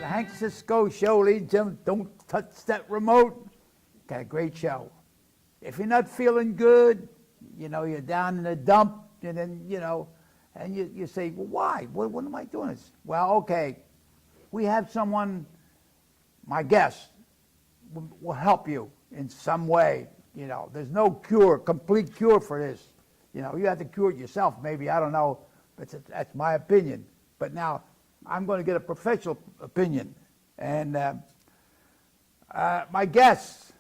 Hank Cisco show, ladies and gentlemen. Don't touch that remote. Got a great show. If you're not feeling good, you know, you're down in the dump, and then, you know, and you say, well, why? What am I doing this? Well, okay, we have someone, my guest, will help you in some way. You know, there's no cure, complete cure for this. You know, you have to cure it yourself, maybe, I don't know, but that's my opinion. But now, I'm going to get a professional opinion. And my guest,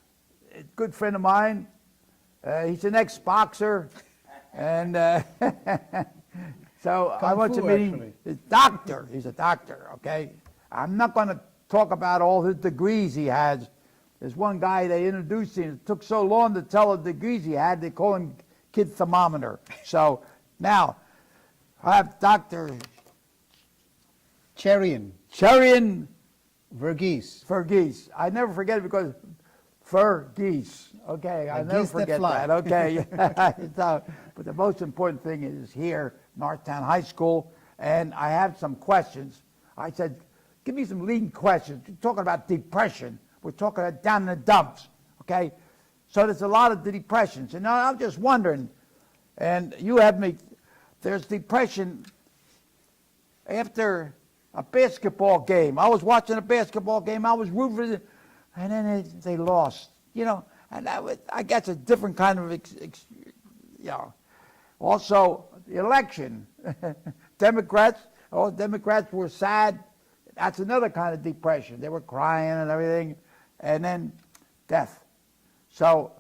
a good friend of mine, he's an ex-boxer, and so I want to meet him. He's a doctor. He's a doctor, okay? I'm not going to talk about all his degrees he has. There's one guy they introduced him. It took so long to tell the degrees he had, they call him Kid Thermometer. So now, I have Dr. Cherian. Verghese. I never forget it because Verghese. Okay, I never forget that. Okay. So, but the most important thing is here, Northtown High School, and I have some questions. I said, give me some leading questions. We're talking about depression. We're talking about down in the dumps. Okay? So there's a lot of depressions. And I'm just wondering, and you have me, there's depression after a basketball game. I was watching a basketball game. I was rooting for them, and then they lost. You know, and I guess a different kind of, you know. Also, the election. Democrats were sad. That's another kind of depression. They were crying and everything. And then death. So,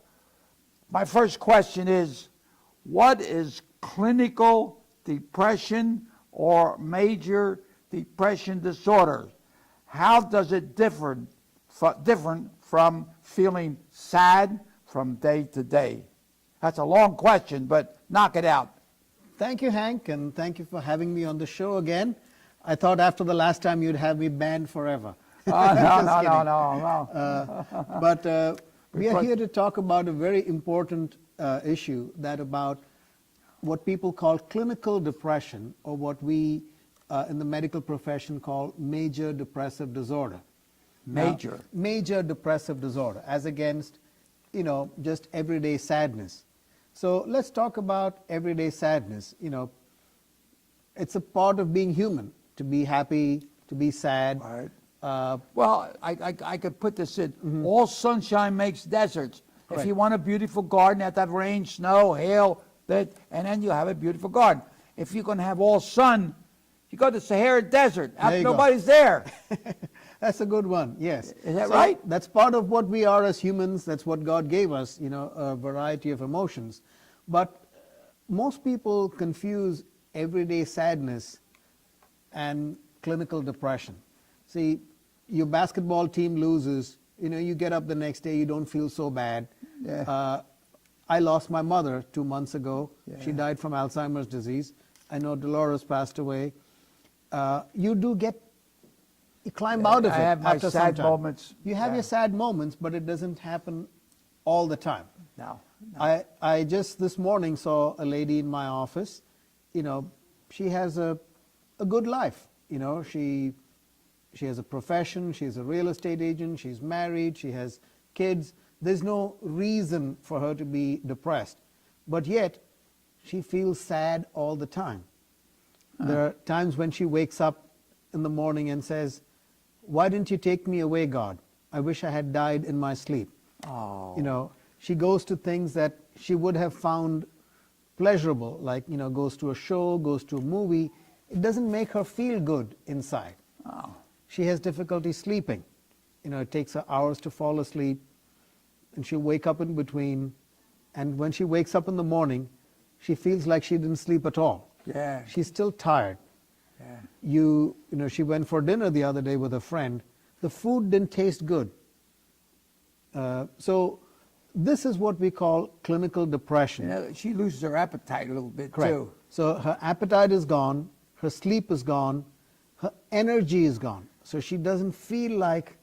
my first question is, what is clinical depression or major depression disorder? How does it different from feeling sad from day to day? That's a long question, but knock it out. Thank you, Hank, and thank you for having me on the show again. I thought after the last time you'd have me banned forever. Oh, no. But we are here to talk about a very important issue, that about what people call clinical depression, or what we in the medical profession call major depressive disorder. Major depressive disorder, as against, you know, just everyday sadness. So let's talk about everyday sadness. You know, it's a part of being human, to be happy, to be sad. Right. Well, I could put this in. All sunshine makes deserts. Correct. If you want a beautiful garden, you have to have rain, snow, hail, and then you have a beautiful garden. If you're going to have all sun, you go to Sahara Desert. Nobody's there. That's a good one, yes. Is that right? That's part of what we are as humans. That's what God gave us, you know, a variety of emotions. But most people confuse everyday sadness and clinical depression. See, your basketball team loses, you know, you get up the next day, you don't feel so bad. Yeah. I lost my mother 2 months ago. Yeah. She died from Alzheimer's disease. I know Dolores passed away. You climb out of it. I have my sad moments. You have your sad moments, but it doesn't happen all the time. No. I just this morning saw a lady in my office. You know, she has a good life. You know, she has a profession. She's a real estate agent. She's married. She has kids. There's no reason for her to be depressed, but yet she feels sad all the time. There are times when she wakes up in the morning and says, "Why didn't you take me away, God? I wish I had died in my sleep." Oh. You know, she goes to things that she would have found pleasurable, like, you know, goes to a show, goes to a movie. It doesn't make her feel good inside. Oh. She has difficulty sleeping. You know, it takes her hours to fall asleep, and she'll wake up in between, and when she wakes up in the morning, she feels like she didn't sleep at all. Yeah. She's still tired. Yeah. You know, she went for dinner the other day with a friend. The food didn't taste good. So this is what we call clinical depression. You know, she loses her appetite a little bit. Correct. Too. So her appetite is gone, her sleep is gone, her energy is gone. So she doesn't feel like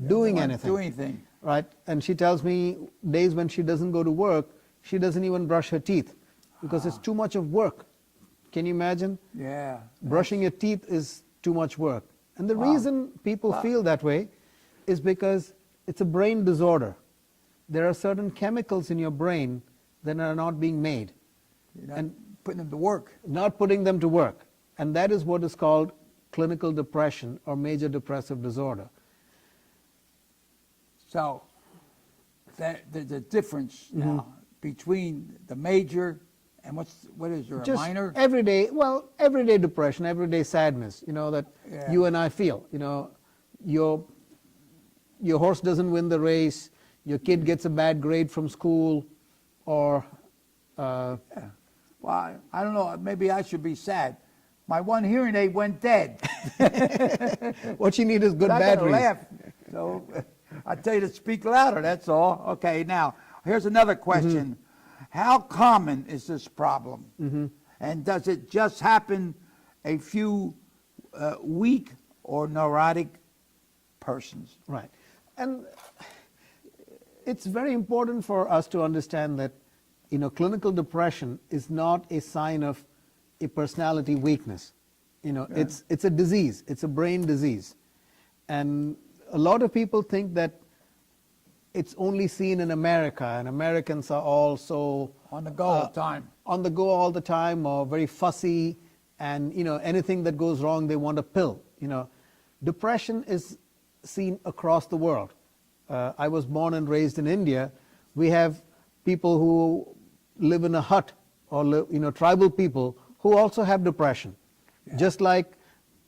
doing anything. Right? And she tells me days when she doesn't go to work, she doesn't even brush her teeth because it's too much of work. Can you imagine? Yeah. Brushing your teeth is too much work. And the Wow. reason people feel that way is because it's a brain disorder. There are certain chemicals in your brain that are not being made, You're not and putting them to work. not putting them to work. And that is what is called clinical depression or major depressive disorder. So there's a difference now between the major and what is there, a Just minor? everyday depression, everyday sadness, that Yeah. you and I feel. Your horse doesn't win the race, your kid gets a bad grade from school, or Yeah. Well, I don't know, maybe I should be sad. My one hearing aid went dead. what you need is good But I gotta batteries. laugh. So I tell you to speak louder, that's all. Okay, now, here's another question. How common is this problem? And does it just happen a few weak or neurotic persons? Right. And it's very important for us to understand that clinical depression is not a sign of a personality weakness. It's a disease. It's a brain disease. And a lot of people think that it's only seen in America, and Americans are all so On the go all the time. on the go all the time, or very fussy, and anything that goes wrong they want a pill. Depression is seen across the world. I was born and raised in India. We have people who live in a hut, or tribal people who also have depression. Just like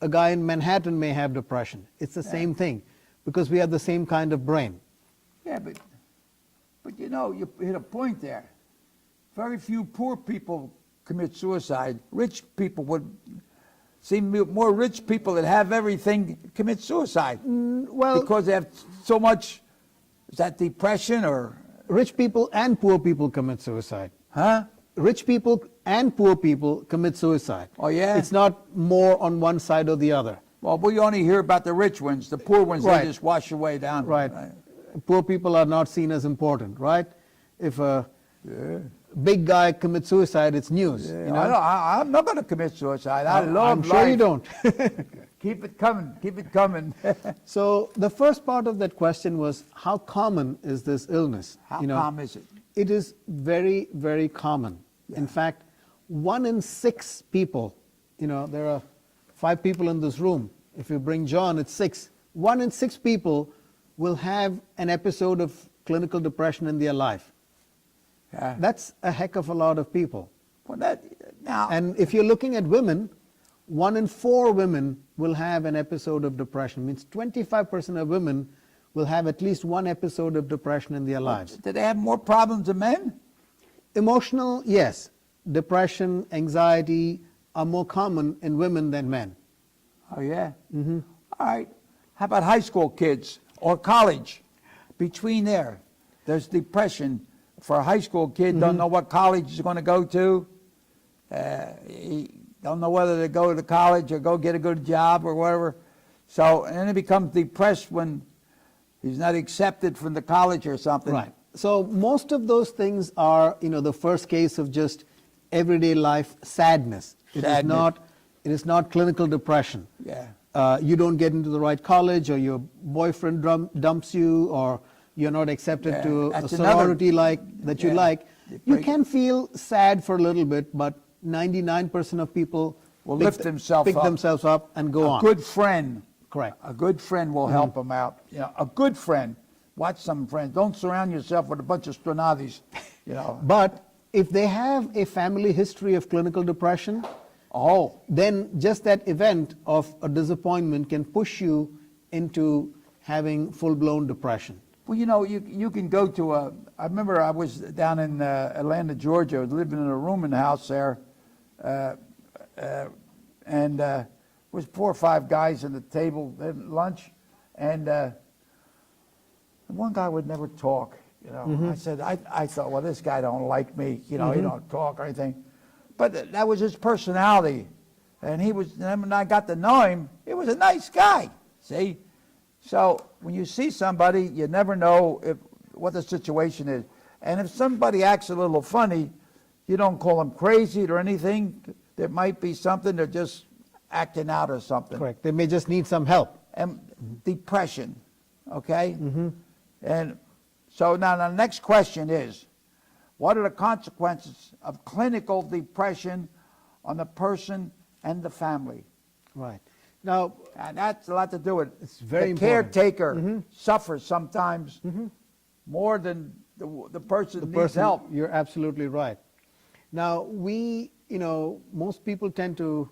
a guy in Manhattan may have depression. It's the same thing, because we have the same kind of brain. Yeah, but you hit a point there. Very few poor people commit suicide. Rich people would seem more rich people that have everything commit suicide. Well, Because they have so much, is that depression or, rich people and poor people commit suicide. huh? Rich people and poor people commit suicide. Oh, yeah? It's not more on one side or the other. Well, we only hear about the rich ones. The poor ones, Right. they just wash away down. Right. Poor people are not seen as important, right? If a big guy commits suicide, it's news. Yeah, I'm not going to commit suicide. I love I'm sure life. you don't. Keep it coming. Keep it coming. So the first part of that question was, how common is this illness? How common is it? It is very, very common. In fact, 1 in 6 people, there are 5 people in this room. If you bring John, it's 6. 1 in 6 people will have an episode of clinical depression in their life. Yeah. That's a heck of a lot of people. Well, now, And if you're looking at women, 1 in 4 women will have an episode of depression. Means 25% of women will have at least one episode of depression in their lives. do they have more problems than men? Emotional, yes. Depression, anxiety are more common in women than men. Oh, yeah? Mm-hmm. All right. How about high school kids or college? Between there's depression. For a high school kid, don't know what college he's going to go to. He don't know whether to go to college or go get a good job or whatever. So, and then he becomes depressed when he's not accepted from the college or something. Right. So most of those things are, the first case of just everyday life sadness. Sadness. It is not clinical depression. Yeah. You don't get into the right college, or your boyfriend dumps you, or you're not accepted Yeah, to a that's another- sorority that you yeah. like. You You break- can feel sad for a little bit, but 99% of people Will pick lift themselves pick up. themselves up and go A on. good friend. Correct. A good friend will help them out. A good friend. Watch some friends. Don't surround yourself with a bunch of stranadis. But if they have a family history of clinical depression, then just that event of a disappointment can push you into having full-blown depression. Well, you can go to I remember I was down in Atlanta, Georgia. I was living in a rooming house there, and there was 4 or 5 guys at the table at lunch, and one guy would never talk. I said, I thought, well, this guy don't like me. He don't talk or anything, but that was his personality, and then when I got to know him, he was a nice guy. See. So when you see somebody, you never know what the situation is. And if somebody acts a little funny, you don't call them crazy or anything. There might be something they're just acting out or something. Correct. They may just need some help. And depression, okay? And so now the next question is, what are the consequences of clinical depression on the person and the family? Right. Now, And that's a lot to do with It's very the important. caretaker suffers sometimes more than the person the needs person, help. you're absolutely right. Now, most people tend to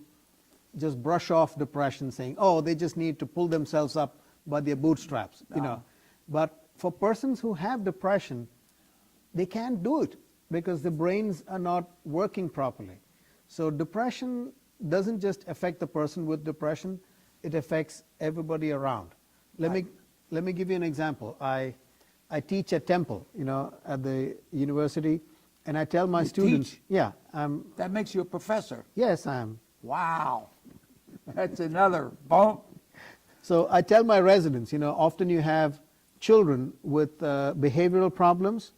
just brush off depression saying, oh, they just need to pull themselves up by their bootstraps, But for persons who have depression, they can't do it because the brains are not working properly. So depression doesn't just affect the person with depression, it affects everybody around. Let me give you an example. I teach at Temple, at the university, and I tell my You students, teach? yeah, That makes you a professor. yes, I am. Wow. That's another bump. So I tell my residents, often you have children with behavioral problems,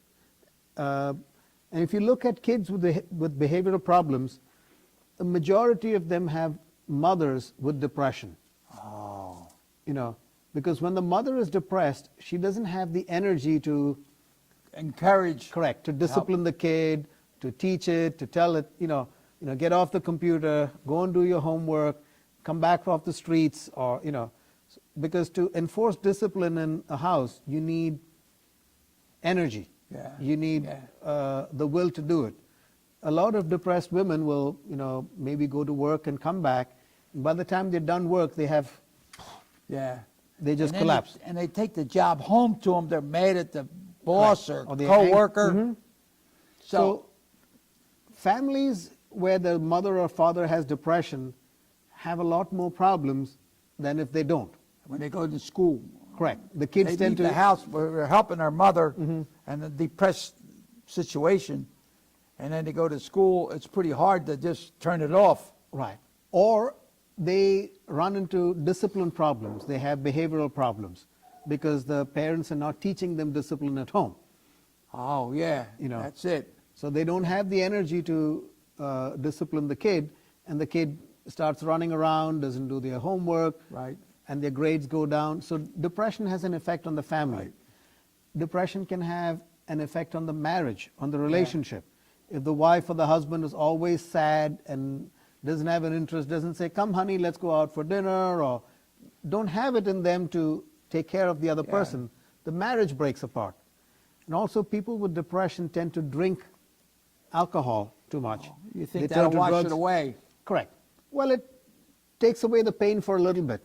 and if you look at kids with behavioral problems, the majority of them have mothers with depression. Oh. Because when the mother is depressed, she doesn't have the energy to Encourage. to discipline the kid, to teach it, to tell it, get off the computer, go and do your homework, come back off the streets, or because to enforce discipline in a house, you need energy. Yeah. You need the will to do it. A lot of depressed women will, maybe go to work and come back. And by the time they're done work, they just And then collapse. and they take the job home to them. They're mad at the boss Correct. or Or they're co-worker. So families where the mother or father has depression have a lot more problems than if they don't. when they go to school, Correct. The kids they tend leave to the house. We're helping our mother and the depressed situation, and then they go to school. It's pretty hard to just turn it off. right. Or they run into discipline problems. They have behavioral problems because the parents are not teaching them discipline at home. Oh yeah, that's it. So they don't have the energy to discipline the kid, and the kid starts running around, doesn't do their homework, Right. and their grades go down. So depression has an effect on the family. Right. Depression can have an effect on the marriage, on the relationship. If the wife or the husband is always sad and doesn't have an interest, doesn't say, come honey, let's go out for dinner, or don't have it in them to take care of the other person, the marriage breaks apart. And also people with depression tend to drink alcohol too much. You think They turn that'll to wash drugs. it away? Correct. Well, it takes away the pain for a little bit,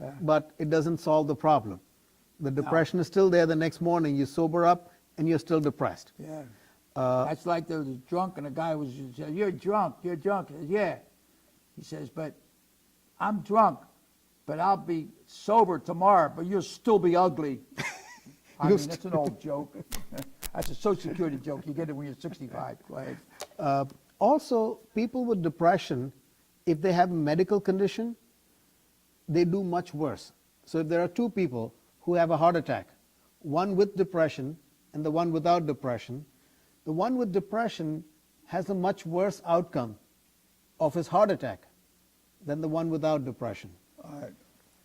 Yeah. but it doesn't solve the problem. The depression is still there the next morning. You sober up and you're still depressed. Yeah. That's like there was a drunk and a guy was, you're drunk, you're drunk. I said, yeah. He says, but I'm drunk, but I'll be sober tomorrow, but you'll still be ugly. I mean, that's an old joke. That's a Social Security joke. You get it when you're 65. Go ahead. Also, people with depression, if they have a medical condition, they do much worse. So if there are two people who have a heart attack, one with depression and the one without depression, the one with depression has a much worse outcome of his heart attack than the one without depression. All right.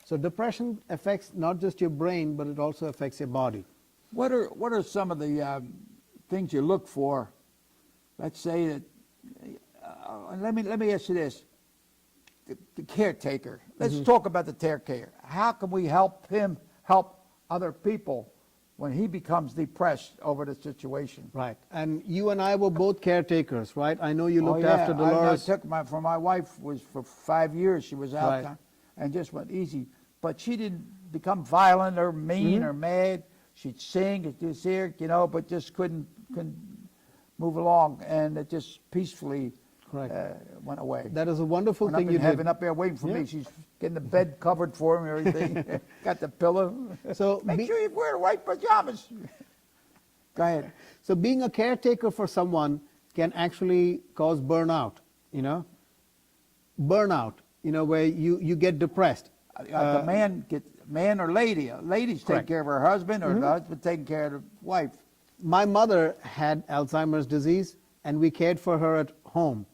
So depression affects not just your brain, but it also affects your body. What are some of the things you look for? Let's say that. Let me ask you this: the caretaker. Let's talk about the caretaker. How can we help him help other people when he becomes depressed over the situation? Right. And you and I were both caretakers, right? I know you looked after I Dolores. took my wife was for 5 years. She was out Right. and just went easy, but she didn't become violent or mean or mad. She'd sing, it just here, but just couldn't move along, and it just peacefully Correct. went away. That is a wonderful Went up thing in you heaven did. up there waiting for Yeah. me. She's getting the bed covered for him and everything. Got the pillow. So Make sure you wear the white pajamas. Go ahead. So being a caretaker for someone can actually cause burnout, Burnout, where you get depressed. The man or lady. Ladies take Correct. care of her husband, or the husband taking care of the wife. My mother had Alzheimer's disease, and we cared for her at home.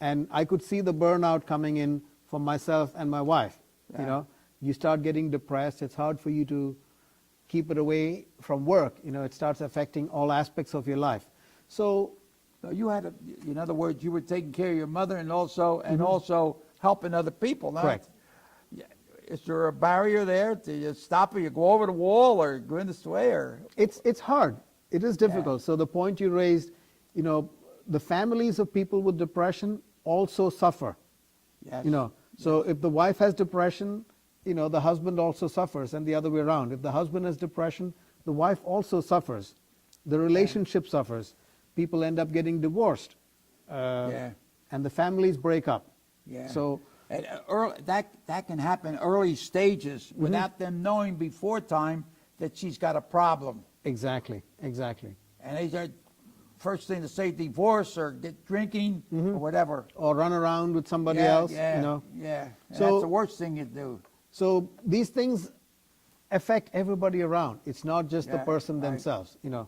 And I could see the burnout coming in for myself and my wife. Yeah. You know, you start getting depressed. It's hard for you to keep it away from work. You know, it starts affecting all aspects of your life. So So you had, in other words, you were taking care of your mother and also helping other people. Now, Correct. Is there a barrier there? Do you stop or you go over the wall or go in this way or? it's hard. It is difficult. So the point you raised, you know, the families of people with depression also suffer. Yes. You know, so if the wife has depression, you know, the husband also suffers, and the other way around. If the husband has depression, the wife also suffers. The relationship suffers. People end up getting divorced, Yeah. and the families break up. Yeah. So And that can happen early stages without them knowing before time that she's got a problem. exactly. And they are first thing to say divorce or get drinking or whatever. Or run around with somebody Yeah, else. yeah, You know. yeah. And So- that's the worst thing you do. So these things affect everybody around. It's not just the Yeah, person right. themselves. You know,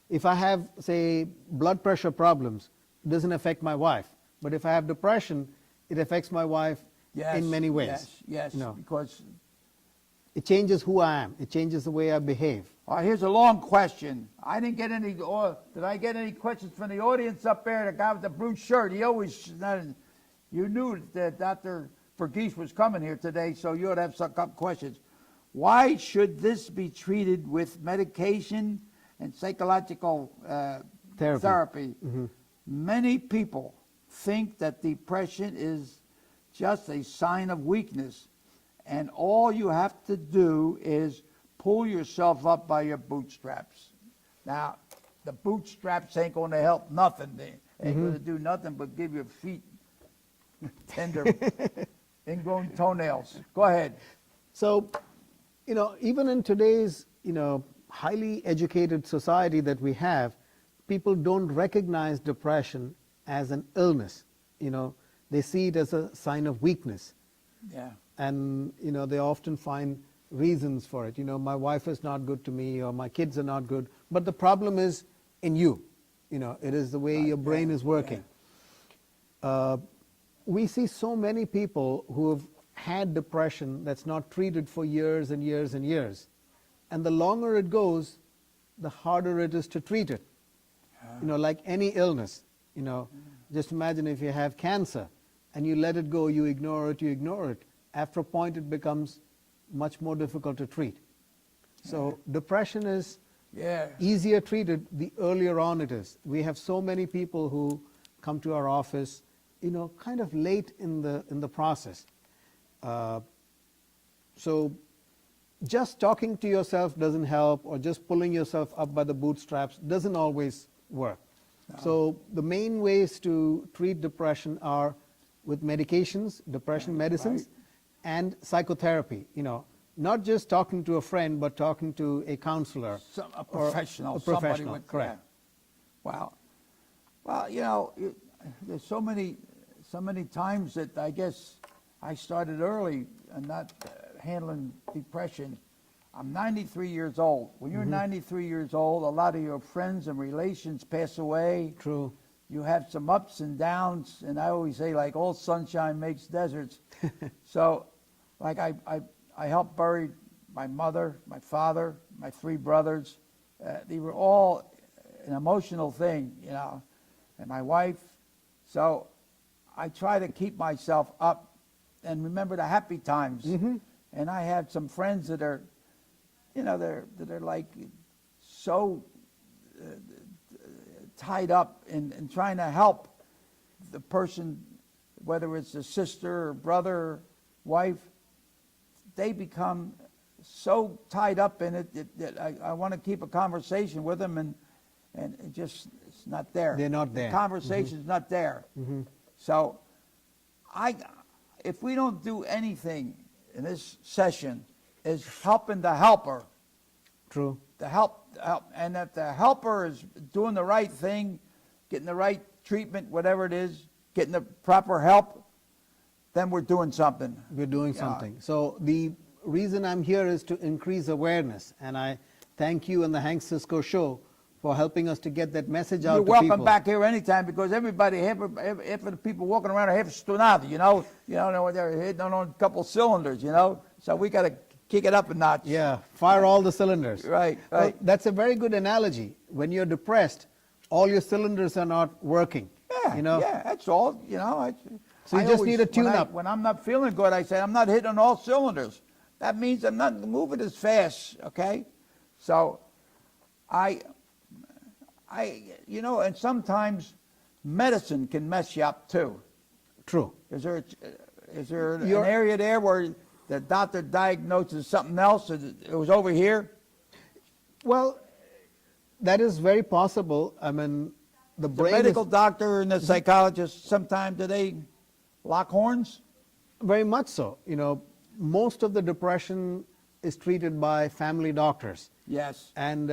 if I have, say, blood pressure problems, it doesn't affect my wife. But if I have depression, it affects my wife Yes, in many ways. Yes, You know, because it changes who I am. It changes the way I behave. here's a long question. I didn't get any. Did I get any questions from the audience up there? The guy with the blue shirt. He always. You knew that Dr. Verghese was coming here today, so you ought to have some couple questions. Why should this be treated with medication and psychological therapy? Many people think that depression is just a sign of weakness, and all you have to do is pull yourself up by your bootstraps. Now, the bootstraps ain't going to help nothing. They ain't going to do nothing but give your feet tender, ingrown toenails. Go ahead. So, you know, even in today's, you know, highly educated society that we have, people don't recognize depression as an illness. You know, they see it as a sign of weakness. Yeah. And, you know, they often find reasons for it. You know, my wife is not good to me, or my kids are not good. But the problem is in you. You know, it is the way your brain is working. We see so many people who have had depression that's not treated for years and years and years. And the longer it goes, the harder it is to treat it. You know, like any illness. You know, just imagine if you have cancer and you let it go, you ignore it. After a point, it becomes much more difficult to treat. So depression is easier treated the earlier on it is. We have so many people who come to our office, you know, kind of late in the process. So just talking to yourself doesn't help, or just pulling yourself up by the bootstraps doesn't always work. So the main ways to treat depression are with medications, depression medicines, and psychotherapy. You know, not just talking to a friend, but talking to a counselor, A professional. a Somebody professional. with, Correct. Wow. Well, you know, there's so many times that I guess I started early and not handling depression. I'm 93 years old. When you're 93 years old, a lot of your friends and relations pass away. True. You have some ups and downs, and I always say, like, all sunshine makes deserts. So, like, I helped bury my mother, my father, my three brothers. They were all an emotional thing, you know, and my wife. So I try to keep myself up and remember the happy times. And I have some friends that are, you know, they're like so tied up in trying to help the person, whether it's a sister or brother, wife. They become so tied up in it that I want to keep a conversation with them, and it just, it's not there. They're not there. The conversation's not there. So if we don't do anything in this session, is helping the helper. True. The help, and if the helper is doing the right thing, getting the right treatment, whatever it is, getting the proper help, then we're doing something. We're doing something. So the reason I'm here is to increase awareness, and I thank you and the Hank Cisco Show for helping us to get that message out You're to welcome people. back here anytime because everybody, half of the people walking around are half stonado, you know, they're hitting on a couple cylinders, you know. So we got to kick it up a notch. Yeah, fire all the cylinders. Right, Well, right. that's a very good analogy. When you're depressed, all your cylinders are not working. Yeah, you know? yeah, that's all, you know. So you I just always- need a tune-up. When I'm not feeling good, I say I'm not hitting on all cylinders. That means I'm not moving as fast, okay? So you know, and sometimes medicine can mess you up too. True. Is there an You're- area there where the doctor diagnoses something else? It was over here? Well, that is very possible. I mean, the The brain medical is doctor and the psychologist, sometimes do they lock horns? very much so. You know, most of the depression is treated by family doctors. Yes. And,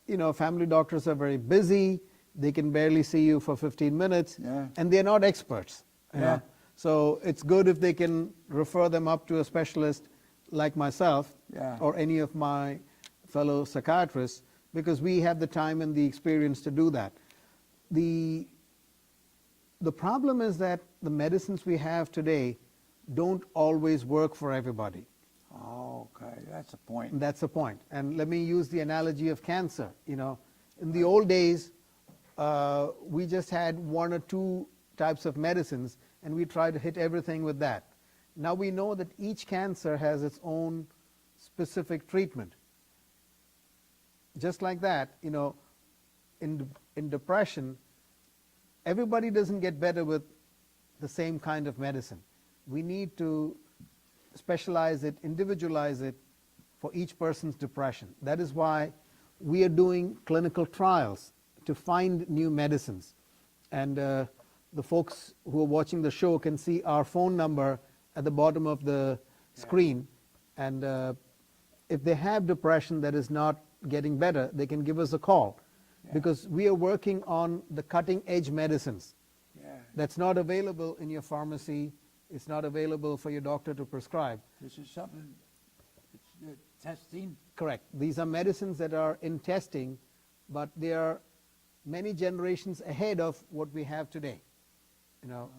you know, family doctors are very busy. They can barely see you for 15 minutes. Yeah. And they're not experts. you Yeah. know. So it's good if they can refer them up to a specialist like myself Yeah. or any of my fellow psychiatrists, because we have the time and the experience to do that. The problem is that the medicines we have today don't always work for everybody. Oh, okay, that's the point. And that's the point. And let me use the analogy of cancer. You know, in the old days, we just had one or two types of medicines, and we tried to hit everything with that. Now we know that each cancer has its own specific treatment. Just like that, you know, in depression, everybody doesn't get better with the same kind of medicine. We need to specialize it, individualize it for each person's depression. That is why we are doing clinical trials to find new medicines. And the folks who are watching the show can see our phone number at the bottom of the screen. And if they have depression that is not getting better, they can give us a call. Because we are working on the cutting edge medicines. Yeah. That's not available in your pharmacy. It's not available for your doctor to prescribe. This is something, it's testing. Correct. These are medicines that are in testing, but they are many generations ahead of what we have today. You know,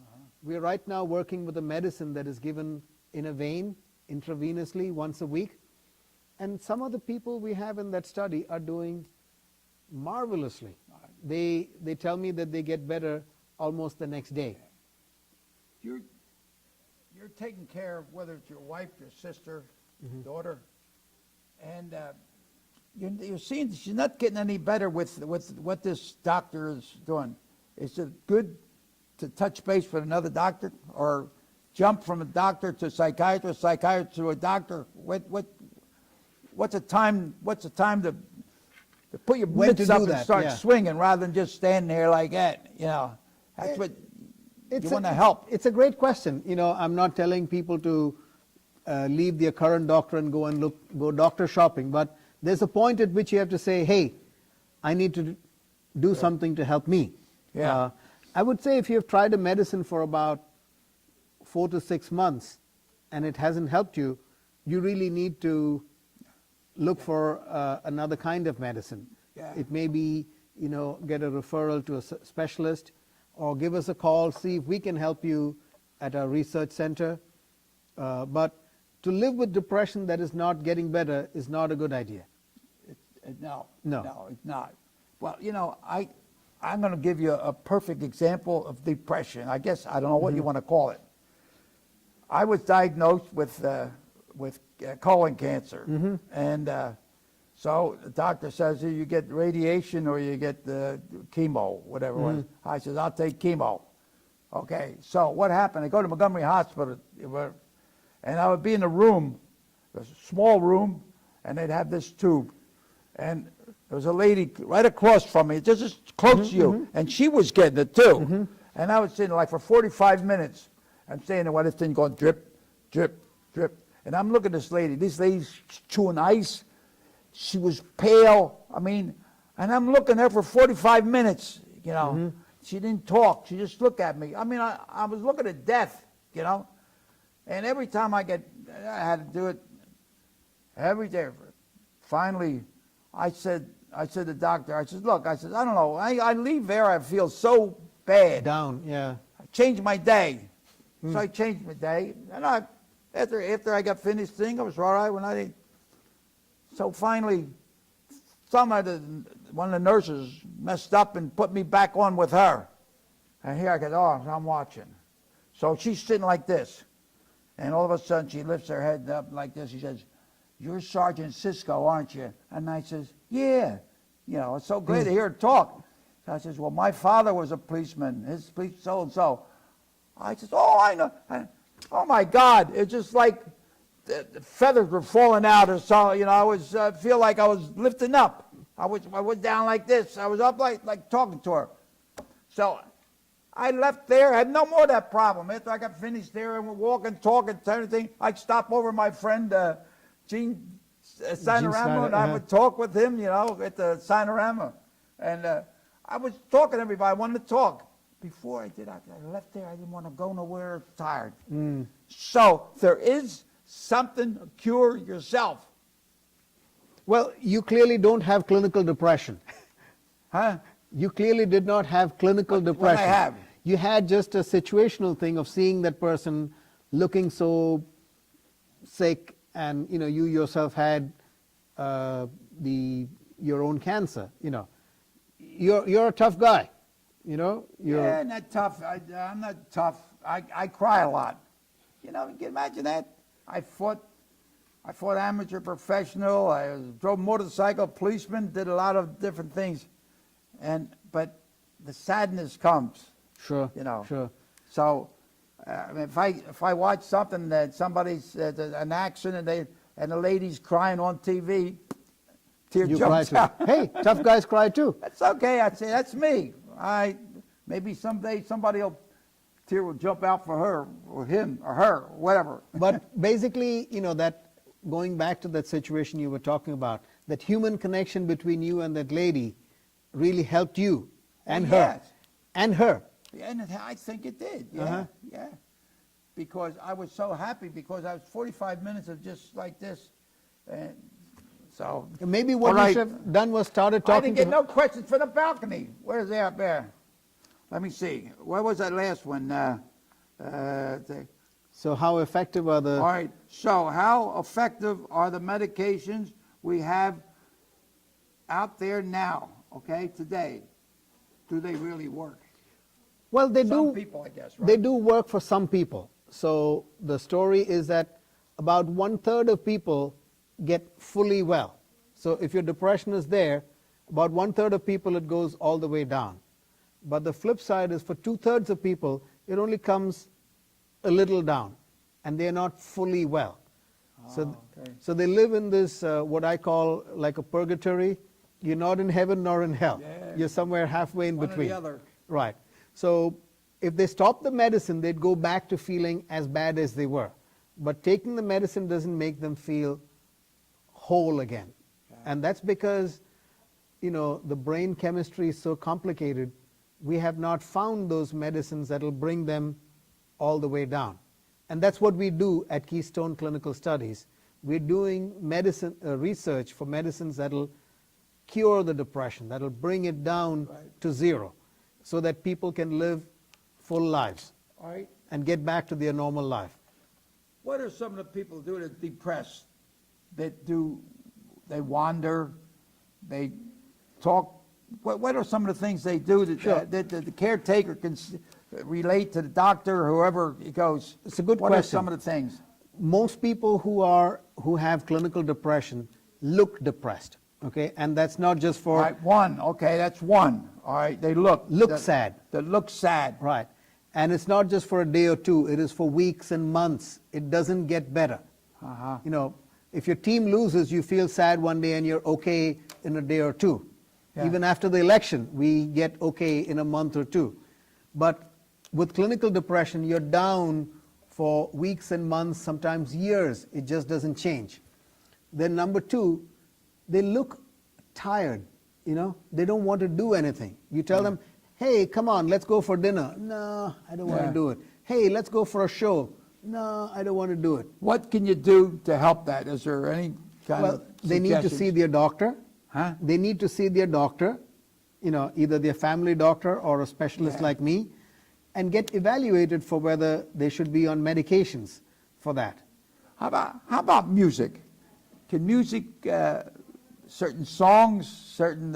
we are right now working with a medicine that is given in a vein, intravenously, once a week. And some of the people we have in that study are doing marvelously. They tell me that they get better almost the next day. You're taking care of whether it's your wife, your sister, daughter, and you're seeing she's not getting any better with what this doctor is doing. Is it good to touch base with another doctor, or jump from a doctor to a psychiatrist to a doctor? What's the time? What's the time to put your When to mitts do up and that, start yeah. swinging rather than just standing there like that? You know, that's what you want to help. It's a great question. You know, I'm not telling people to leave their current doctor and go doctor shopping, but there's a point at which you have to say, hey, I need to do something to help me. Yeah. I would say if you've tried a medicine for about 4 to 6 months and it hasn't helped you, you really need to look for another kind of medicine. Yeah. It may be, you know, get a referral to a specialist, or give us a call, see if we can help you at our research center. But to live with depression that is not getting better is not a good idea. No, No. it's not. Well, you know, I'm going to give you a perfect example of depression. I guess I don't know what you want to call it. I was diagnosed with colon cancer, and so the doctor says you get radiation or you get chemo, whatever it was. I said I'll take chemo. Okay, so what happened? I go to Montgomery Hospital, and I would be in a room, a small room, and they'd have this tube, and there was a lady right across from me, just as close to you, and she was getting it too. And I was sitting there like for 45 minutes. I'm saying, well, this thing going drip, drip, drip. And I'm looking at this lady. This lady's chewing ice. She was pale. I mean, and I'm looking at her for 45 minutes, you know. She didn't talk. She just looked at me. I mean, I was looking at death, you know. And every time I had to do it every day. Finally, I said, I said to the doctor, I said, look, I said, I don't know. I leave there, I feel so bad. Down, yeah. I changed my day. So I changed my day. And after I got finished thing, I was all right when I didn't. So finally, one of the nurses messed up and put me back on with her. And here I go, oh, I'm watching. So she's sitting like this. And all of a sudden, she lifts her head up like this. She says, you're Sergeant Cisco, aren't you? And I says, yeah. You know, it's so great to hear her talk. So I says, well, my father was a policeman. His police so-and-so. I says, oh, I know. Oh, my God. It's just like the feathers were falling out or so. You know, I was feel like I was lifting up. I was down like this. I was up like talking to her. So I left there. I had no more of that problem. After I got finished there and we're walking, talking, everything, I'd stop over my friend Gene Sinorama, and I would talk with him, you know, at the Sinorama. And I was talking to everybody. I wanted to talk. Before I did, I left there. I didn't want to go nowhere. Tired. So there is something, cure yourself. Well, you clearly don't have clinical depression. Huh? You clearly did not have clinical depression. What I have? You had just a situational thing of seeing that person looking so sick, and you know you yourself had your own cancer. You know, you're a tough guy. You know, yeah, not tough. I'm not tough. I cry a lot. You know, you can imagine that. I fought amateur, professional. I drove motorcycle, policeman, did a lot of different things, but the sadness comes. Sure. You know. Sure. So, I mean, if I watch something that somebody's an accident and the lady's crying on TV, tear You cry jumps too. out. Hey, tough guys cry too. That's okay. I'd say that's me. Maybe someday tear will jump out for her or him or her or whatever. But basically, you know, that going back to that situation you were talking about, that human connection between you and that lady really helped you and her. Yes. And her. And I think it did. Yeah, Uh-huh. yeah. Because I was so happy because I was 45 minutes of just like this. And so. Maybe what All you right. should have done was started I talking didn't get to her. no questions for the balcony. Where's they up there? Let me see. What was that last one? So how effective are the... All right. So how effective are the medications we have out there now, okay, today? Do they really work? Well, they Some do. people, I guess, right? They do work for some people. So the story is that about 1/3 of people get fully well. So if your depression is there, about 1/3 of people it goes all the way down. But the flip side is for 2/3 of people, it only comes a little down, and they're not fully well. Okay. So they live in this, what I call like a purgatory. You're not in heaven nor in hell. Yeah. You're somewhere halfway in One or between. the other. Right. So if they stop the medicine, they'd go back to feeling as bad as they were. But taking the medicine doesn't make them feel whole again. And that's because, you know, the brain chemistry is so complicated, we have not found those medicines that'll bring them all the way down. And that's what we do at Keystone Clinical Studies. We're doing medicine research for medicines that'll cure the depression, that'll bring it down to zero, so that people can live full lives All right. and get back to their normal life. What are some of the people who are depressed they wander, they talk? What are some of the things they do that the caretaker can relate to the doctor or whoever he goes? It's a good What are question. some of the things? Most people who have clinical depression look depressed, okay? And that's not just All for... right, one. Okay, that's one. All right, they look sad. They look sad. Right. And it's not just for a day or two, it is for weeks and months. It doesn't get better. Uh-huh. You know, if your team loses, you feel sad one day and you're okay in a day or two. Yeah. Even after the election, we get okay in a month or two. But with clinical depression, you're down for weeks and months, sometimes years. It just doesn't change. Then number two, they look tired, you know. They don't want to do anything. You tell them, hey, come on, let's go for dinner. No, I don't want to do it. Hey, let's go for a show. No, I don't want to do it. What can you do to help that? Is there any kind Well, of they need to see suggestions? their doctor. Huh? They need to see their doctor, either their family doctor or a specialist Yeah. like me, and get evaluated for whether they should be on medications for that. How about music? Can music, certain songs, certain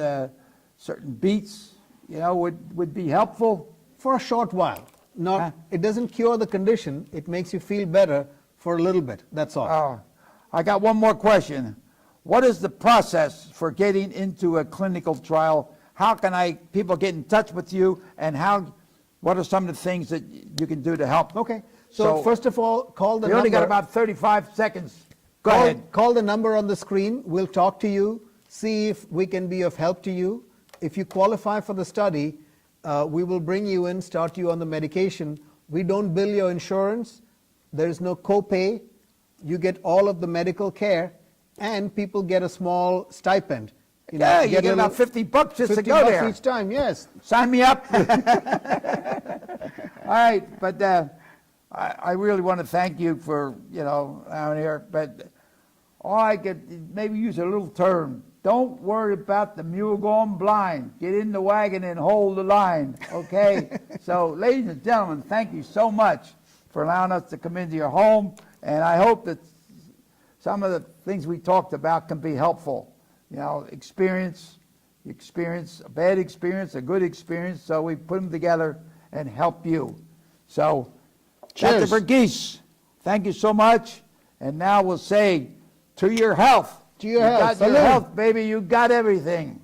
beats, would be helpful? For a short while. Not, Huh? It doesn't cure the condition. It makes you feel better for a little bit. That's all. Oh, I got one more question. What is the process for getting into a clinical trial? How can people get in touch with you, and what are some of the things that you can do to help? Okay. So first of all, call the We number. only got about 35 seconds. Go ahead. Call the number on the screen. We'll talk to you, see if we can be of help to you. If you qualify for the study, we will bring you in, start you on the medication. We don't bill your insurance. There is no copay. You get all of the medical care, and people get a small stipend. You get a about $50 just to 50 go bucks there. each time, yes. Sign me up. All right, but I really want to thank you for, down here. But all I could maybe use a little term. Don't worry about the mule going blind. Get in the wagon and hold the line, okay? So, ladies and gentlemen, thank you so much for allowing us to come into your home. And I hope that some of the things we talked about can be helpful. Experience, a bad experience, a good experience. So we put them together and help you. So, Cheers. Dr. Verghese, thank you so much. And now we'll say, to your health. To your You health. got your Salute. health, baby. You got everything.